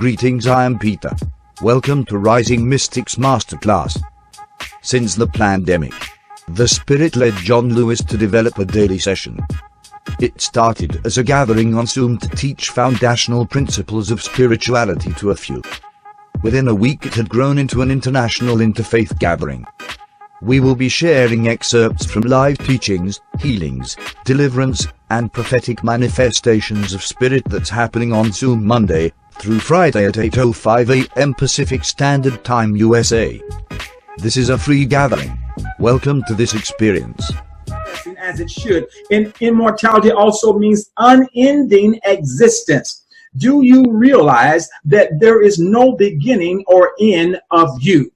Greetings, I am Peter. Welcome to Rising Mystics Masterclass. Since the pandemic, the Spirit led John Lewis to develop a daily session. It started as a gathering on Zoom to teach foundational principles of spirituality to a few. Within a week it had grown into an international interfaith gathering. We will be sharing excerpts from live teachings, healings, deliverance, and prophetic manifestations of spirit that's happening on Zoom Monday through Friday at 8:05 a.m. Pacific Standard Time USA. This is a free gathering. Welcome to this experience. As it should. And immortality also means unending existence. Do you realize that there is no beginning or end of you?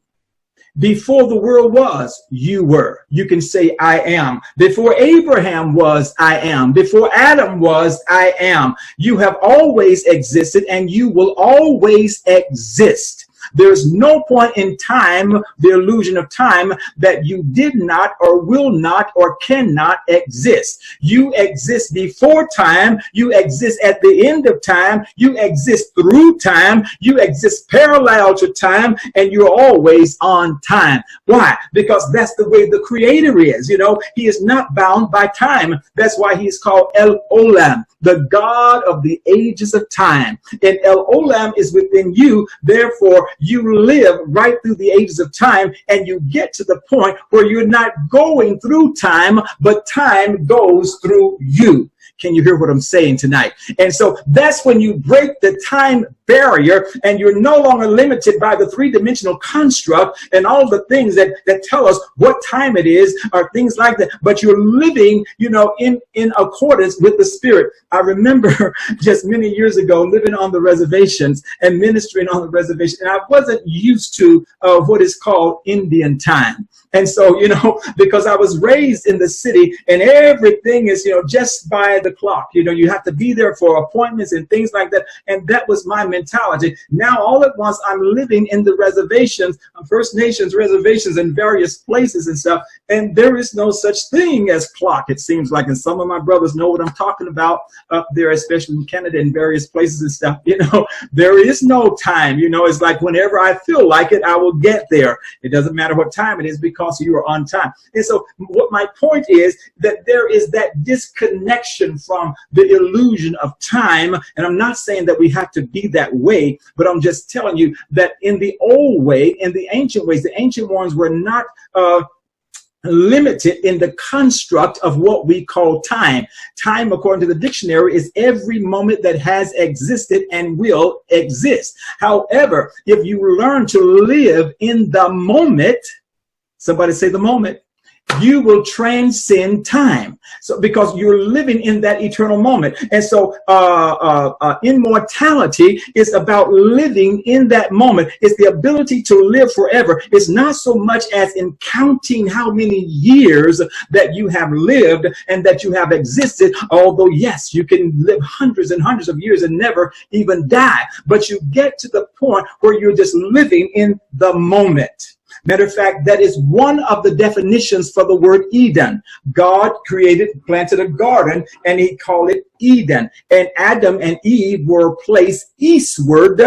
Before the world was, you were. You can say, I am. Before Abraham was, I am. Before Adam was, I am. You have always existed and you will always exist. There's no point in time, the illusion of time, that you did not or will not or cannot exist. You exist before time. You exist at the end of time. You exist through time. You exist parallel to time, and you're always on time. Why? Because that's the way the Creator is. You know, He is not bound by time. That's why He's called El Olam, the God of the ages of time. And El Olam is within you. Therefore, you live right through the ages of time, and you get to the point where you're not going through time, but time goes through you. Can you hear what I'm saying tonight? And so that's when you break the time barrier and you're no longer limited by the three-dimensional construct and all the things that tell us what time it is or things like that. But you're living, in accordance with the Spirit. I remember just many years ago living on the reservations and ministering on the reservation. And I wasn't used to what is called Indian time. And so, because I was raised in the city and everything is, just by the clock, you have to be there for appointments and things like that. And that was my mentality. Now, all at once, I'm living in the reservations, First Nations reservations in various places and stuff. And there is no such thing as clock, it seems like. And some of my brothers know what I'm talking about up there, especially in Canada and various places and stuff. There is no time. It's like whenever I feel like it, I will get there. It doesn't matter what time it is because you are on time. And so what my point is that there is that disconnection from the illusion of time. And I'm not saying that we have to be that way, but I'm just telling you that in the old way, in the ancient ways, the ancient ones were not limited in the construct of what we call time. Time, according to the dictionary, is every moment that has existed and will exist. However, if you learn to live in the moment, somebody say the moment, you will transcend time. So because you're living in that eternal moment. And so immortality is about living in that moment. It's the ability to live forever. It's not so much as in counting how many years that you have lived and that you have existed. Although, yes, you can live hundreds and hundreds of years and never even die. But you get to the point where you're just living in the moment. Matter of fact, that is one of the definitions for the word Eden. God planted a garden, and He called it Eden. And Adam and Eve were placed eastward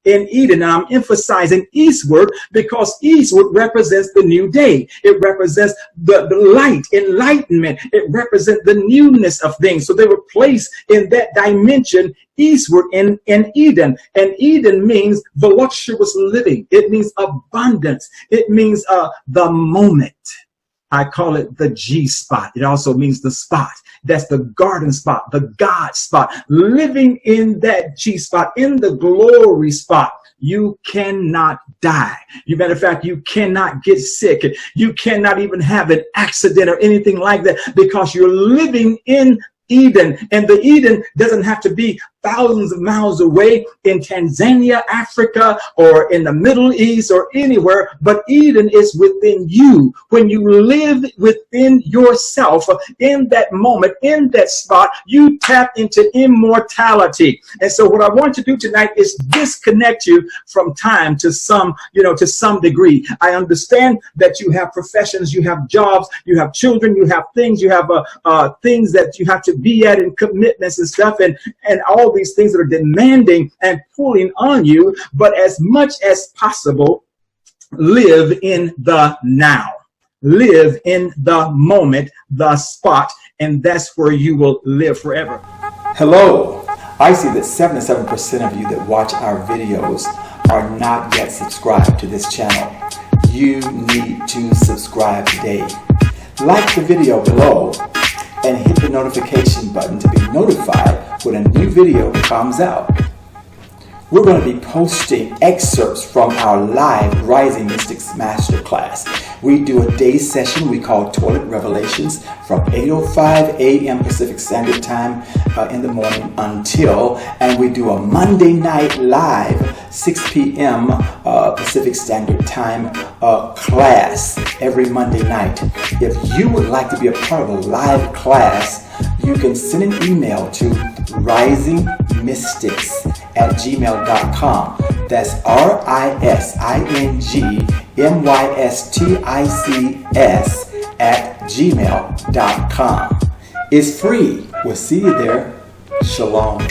in Eden. Now, I'm emphasizing eastward because eastward represents the new day. It represents the light, enlightenment. It represents the newness of things. So they were placed in that dimension eastward in Eden. And Eden means voluptuous living. It means abundance. It means the moment. I call it the G spot. It also means the spot. That's the garden spot, the God spot. Living in that G spot, in the glory spot, you cannot die. Matter of fact, you cannot get sick. You cannot even have an accident or anything like that because you're living in Eden. And the Eden doesn't have to be thousands of miles away in Tanzania, Africa, or in the Middle East or anywhere, but Eden is within you. When you live within yourself, in that moment, in that spot, you tap into immortality. And so what I want to do tonight is disconnect you from time to some degree. I understand that you have professions, you have jobs, you have children, you have things, you have things that you have to be at and commitments and stuff and all these things that are demanding and pulling on you, but as much as possible, live in the now. Live in the moment, the spot, and that's where you will live forever. Hello. I see that 77% of you that watch our videos are not yet subscribed to this channel. You need to subscribe today. Like the video below and hit the notification button to be notified when a new video comes out. We're going to be posting excerpts from our live Rising Mystics Masterclass. We do a day session we call Toilet Revelations from 8:05 a.m. Pacific Standard Time in the morning and we do a Monday night live 6 p.m. Pacific Standard Time class every Monday night. If you would like to be a part of a live class, you can send an email to risingmystics@gmail.com. That's risingmystics@gmail.com. It's free. We'll see you there. Shalom.